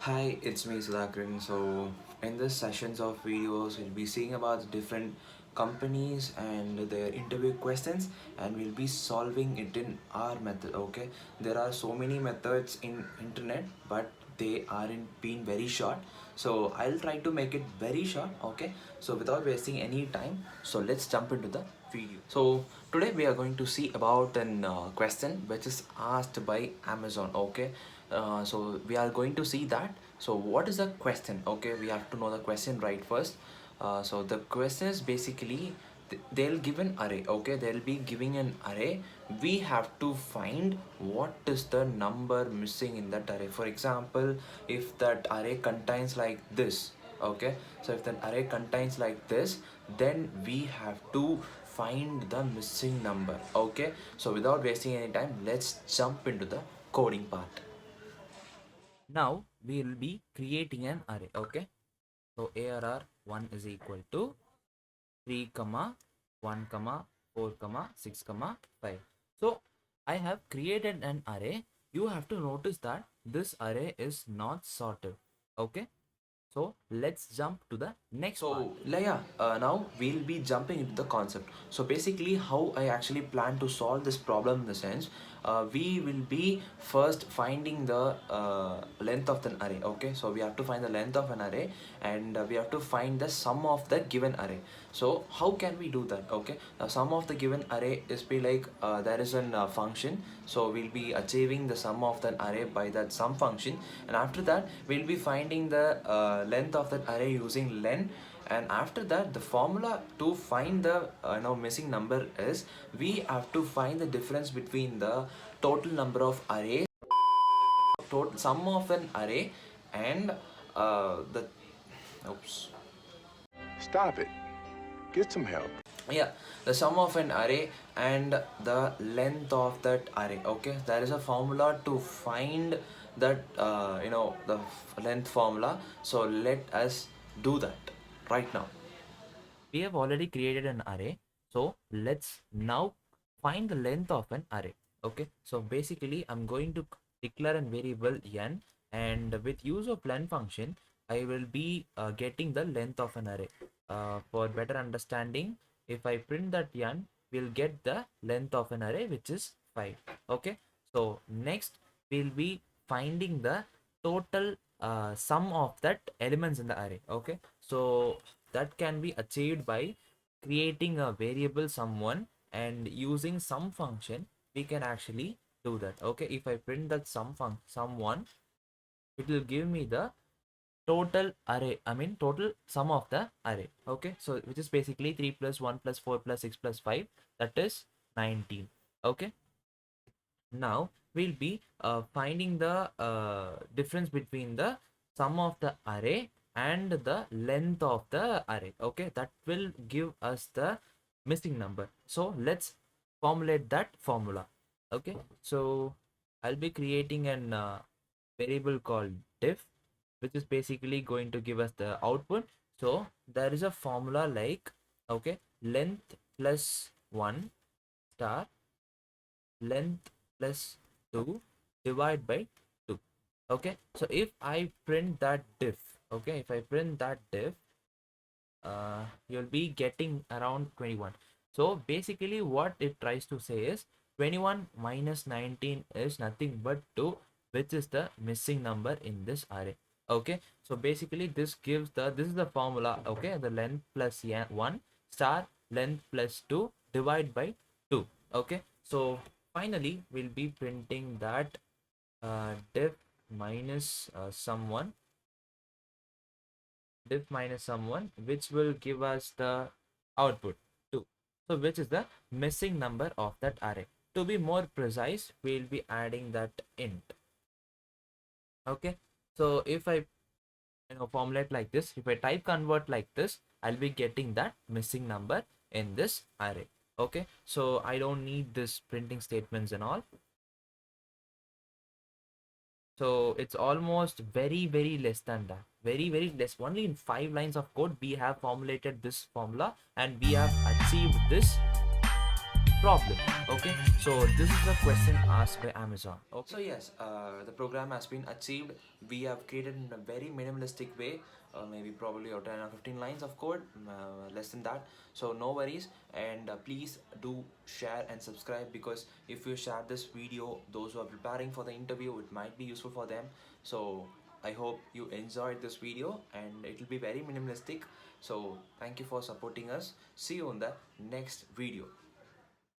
Hi, it's me Sudhakaran. So, in this sessions of videos, we'll be seeing about different companies and their interview questions, and we'll be solving it in our method. Okay, there are so many methods in internet, but they aren't being very short. So, I'll try to make it very short. Okay, so without wasting any time, so let's jump into the video. So, today we are going to see about an question which is asked by Amazon. Okay, so we are going to see that. So what is the question? Okay, we have to know the question right first. So the question is basically they'll give an array. Okay, they'll be giving an array. We have to find what is the number missing in that array. For example, if that array contains like this, okay, so if that array contains like this, then we have to find the missing number. Okay, so without wasting any time, let's jump into the coding part. Now we will be creating an array. Okay, so arr 1 is equal to 3 comma 1 comma 4 comma 6 comma 5. So I have created an array. You have to notice that this array is not sorted. Okay, so let's jump to the next part. Now we'll be jumping into the concept. So basically, how I actually plan to solve this problem in the sense, we will be first finding the length of the array. Okay, so we have to find the length of an array, and we have to find the sum of the given array. So how can we do that? Okay, now sum of the given array is be like there is an function, so we'll be achieving the sum of that array by that sum function, and after that we'll be finding the length of that array using len, and after that the formula to find the missing number is we have to find the difference between the total number of arrays, total sum of an array, and the oops Stop it. Get some help. yeah, the sum of an array and the length of that array. Okay, there is a formula to find that the length formula. So let us do that right now. We have already created an array, so let's now find the length of an array. Okay, so basically I'm going to declare a variable n, and with use of len function I will be getting the length of an array. For better understanding, if I print that n, we'll get the length of an array, which is 5. Okay, so next we'll be finding the total sum of that elements in the array. Okay, so that can be achieved by creating a variable sum1, and using sum function we can actually do that. Okay, if I print that sum1, it will give me the total array, I mean total sum of the array. Okay, so which is basically 3 plus 1 plus 4 plus 6 plus 5, that is 19. Okay, now we'll be finding the difference between the sum of the array and the length of the array. Okay, that will give us the missing number. So let's formulate that formula. Okay, so I'll be creating an variable called diff, which is basically going to give us the output. So there is a formula like, okay, length plus 1 star length plus 2 divide by 2. Okay, so if I print that diff, okay, if I print that diff, you'll be getting around 21. So basically what it tries to say is 21 minus 19 is nothing but 2, which is the missing number in this array. Okay, so basically this is the formula. Okay, the length plus 1 star length plus 2 divide by 2. Okay, so finally we'll be printing that diff minus someone diff minus someone, which will give us the output 2, so which is the missing number of that array. To be more precise, we'll be adding that int. Okay, so if I formulate like this, if I type convert like this, I'll be getting that missing number in this array. Okay, so I don't need this printing statements and all. So it's almost very less than that, very less. Only in 5 lines of code we have formulated this formula, and we have achieved this problem. Okay, so this is the question asked by Amazon. Okay. So yes, the program has been achieved. We have created in a very minimalistic way, maybe probably or 10 or 15 lines of code, less than that. So no worries, and please do share and subscribe, because if you share this video, those who are preparing for the interview, it might be useful for them. So I hope you enjoyed this video, and it will be very minimalistic. So thank you for supporting us. See you on the next video.